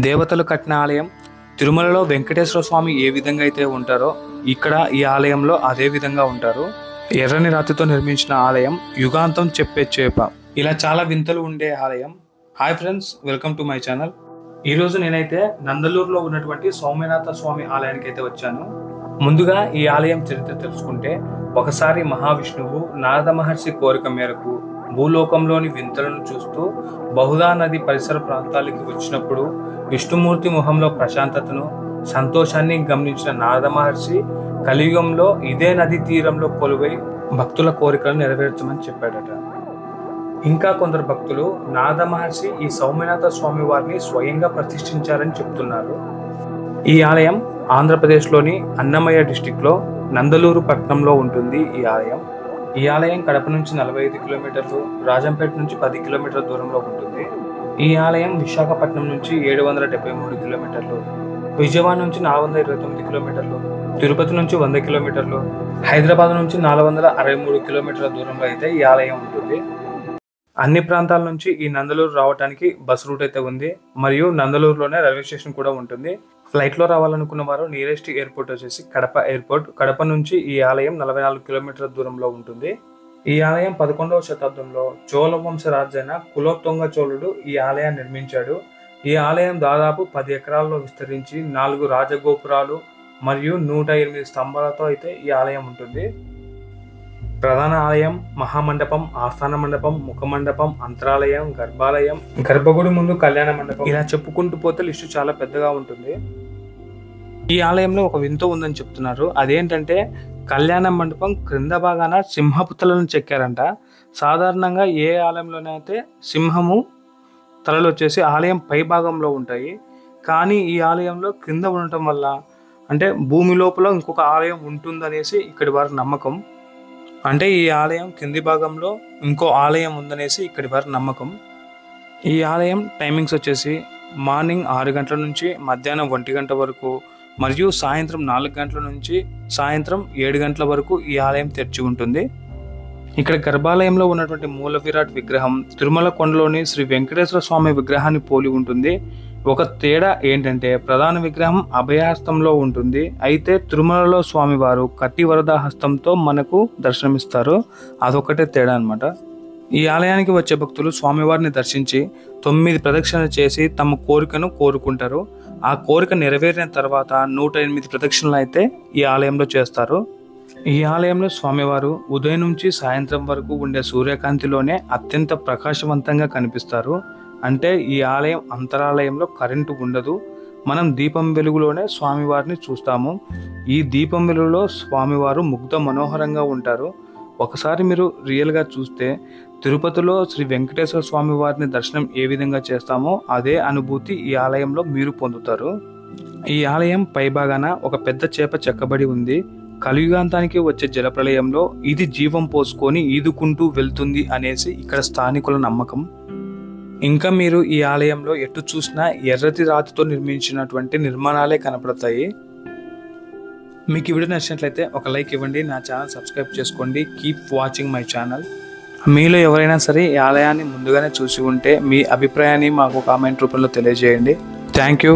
దేవతలు కట్టిన ఆలయం తిరుమలలో వెంకటేశ్వర స్వామి ఏ విధంగా అయితే ఉంటారో ఇక్కడ ఈ ఆలయంలో అదే విధంగా ఉంటారు. ఎర్రని రాతితో నిర్మించిన ఆలయం, యుగాంతం చెప్పే చేప, ఇలా చాలా వింతలు ఉండే ఆలయం. Hi friends, welcome to my channel. ఈరోజు నేనైతే నందలూరులో ఉన్నటువంటి సోమనాథ స్వామి ఆలయానికి అయితే వచ్చాను. ముందుగా ఈ ఆలయం చరిత్ర తెలుసుకుంటే, ఒకసారి మహావిష్ణువు నారద మహర్షి కోరిక మేరకు భూలోకంలోని వింతలను చూస్తూ బహుదా నది పరిసర ప్రాంతాలకి వచ్చినప్పుడు విష్ణుమూర్తి ముఖంలో ప్రశాంతతను, సంతోషాన్ని గమనించిన నారద మహర్షి కలియుగంలో ఇదే నది తీరంలో కొలువై భక్తుల కోరికలు నెరవేర్చమని చెప్పాడట. ఇంకా కొందరు భక్తులు నారద మహర్షి ఈ సోమనాథ స్వామి వారిని స్వయంగా ప్రతిష్ఠించారని చెప్తున్నారు. ఈ ఆలయం ఆంధ్రప్రదేశ్లోని అన్నమయ్య డిస్టిక్లో నందలూరు పట్టణంలో ఉంటుంది. ఈ ఆలయం కడప నుంచి 45 కిలోమీటర్లు, రాజంపేట నుంచి 10 కిలోమీటర్ల దూరంలో ఉంటుంది. ఈ ఆలయం విశాఖపట్నం నుంచి 773 కిలోమీటర్లు, విజయవాడ నుంచి 429 కిలోమీటర్లు, తిరుపతి నుంచి 100 కిలోమీటర్లు, హైదరాబాద్ నుంచి 463 కిలోమీటర్ల దూరంలో అయితే ఈ ఆలయం ఉంటుంది. అన్ని ప్రాంతాల నుంచి ఈ నందలూరు రావడానికి బస్ రూట్ అయితే ఉంది, మరియు నందలూరులోనే రైల్వే స్టేషన్ కూడా ఉంటుంది. ఫ్లైట్లో రావాలనుకున్న వారు నియరెస్ట్ ఎయిర్పోర్ట్ వచ్చేసి కడప ఎయిర్పోర్ట్. కడప నుంచి ఈ ఆలయం 44 కిలోమీటర్ల దూరంలో ఉంటుంది. ఈ ఆలయం 11వ శతాబ్దంలో చోళ వంశ రాజైన కులోత్తుంగ చోళుడు ఈ ఆలయాన్ని నిర్మించాడు. ఈ ఆలయం దాదాపు 10 ఎకరాల్లో విస్తరించి 4 రాజగోపురాలు మరియు 108 స్తంభాలతో అయితే ఈ ఆలయం ఉంటుంది. ప్రధాన ఆలయం, మహామండపం, ఆస్థాన మండపం, ముఖమండపం, అంతరాలయం, గర్భాలయం, గర్భగుడి ముందు కళ్యాణ మండపం, ఇలా చెప్పుకుంటూ పోతే లిస్టు చాలా పెద్దగా ఉంటుంది. ఈ ఆలయంలో ఒక వింత ఉందని చెప్తున్నారు. అదేంటంటే కళ్యాణ మండపం క్రింద భాగాన సింహపు తలను చెక్కారంట. సాధారణంగా ఏ ఆలయంలోనైతే సింహము తలలు వచ్చేసి ఆలయం పై భాగంలో ఉంటాయి, కానీ ఈ ఆలయంలో క్రింద ఉండటం వల్ల, అంటే భూమి లోపల ఇంకొక ఆలయం ఉంటుందనేసి ఇక్కడి వారి నమ్మకం. అంటే ఈ ఆలయం కింది భాగంలో ఇంకో ఆలయం ఉందనేసి ఇక్కడి వారి నమ్మకం. ఈ ఆలయం టైమింగ్స్ వచ్చేసి మార్నింగ్ 6 గంటల నుంచి మధ్యాహ్నం 1 గంట వరకు, మరియు సాయంత్రం 4 గంటల నుంచి సాయంత్రం 7 గంటల వరకు ఈ ఆలయం తెరిచి ఉంటుంది. ఇక్కడ గర్భాలయంలో ఉన్నటువంటి మూల విరాట్ విగ్రహం తిరుమల కొండలోని శ్రీ వెంకటేశ్వర స్వామి విగ్రహాన్ని పోలి ఉంటుంది. ఒక తేడా ఏంటంటే ప్రధాన విగ్రహం అభయహస్తంలో ఉంటుంది, అయితే తిరుమలలో స్వామివారు కట్టి వరద హస్తంతో మనకు దర్శనమిస్తారు. అదొకటే తేడా అనమాట. ఈ ఆలయానికి వచ్చే భక్తులు స్వామివారిని దర్శించి 9 ప్రదక్షిణలు చేసి తమ కోరికను కోరుకుంటారు. ఆ కోరిక నెరవేరిన తర్వాత 108 ప్రదక్షిణలు అయితే ఈ ఆలయంలో చేస్తారు. ఈ ఆలయంలో స్వామివారు ఉదయం నుంచి సాయంత్రం వరకు ఉండే సూర్యకాంతిలోనే అత్యంత ప్రకాశవంతంగా కనిపిస్తారు. అంటే ఈ ఆలయం అంతరాలయంలో కరెంటు ఉండదు. మనం దీపం వెలుగులోనే స్వామివారిని చూస్తాము. ఈ దీపం వెలుగులో స్వామివారు ముగ్ధ మనోహరంగా ఉంటారు. ఒకసారి మీరు రియల్గా చూస్తే తిరుపతిలో శ్రీ వెంకటేశ్వర స్వామి వారిని దర్శనం ఏ విధంగా చేస్తామో అదే అనుభూతి ఈ ఆలయంలో మీరు పొందుతారు. ఈ ఆలయం పైభాగాన ఒక పెద్ద చేప చెక్కబడి ఉంది. కలియుగాంతానికి వచ్చే జలప్రలయంలో ఇది జీవం పోసుకొని ఈదుకుంటూ వెళ్తుంది అనేసి ఇక్కడ స్థానికుల నమ్మకం. ఇంకా మీరు ఈ ఆలయంలో ఎటు చూసినా ఎర్రటి రాతితో నిర్మించినటువంటి నిర్మాణాలే కనపడతాయి. మీకు ఈ వీడియో నచ్చినట్లయితే ఒక లైక్ ఇవ్వండి, నా ఛానల్ సబ్స్క్రైబ్ చేసుకోండి. Keep watching my channel. మీలో ఎవరైనా సరే ఈ ఆలయాన్ని ముందుగానే చూసి ఉంటే మీ అభిప్రాయాన్ని మాకు కామెంట్ రూపంలో తెలియజేయండి. Thank you.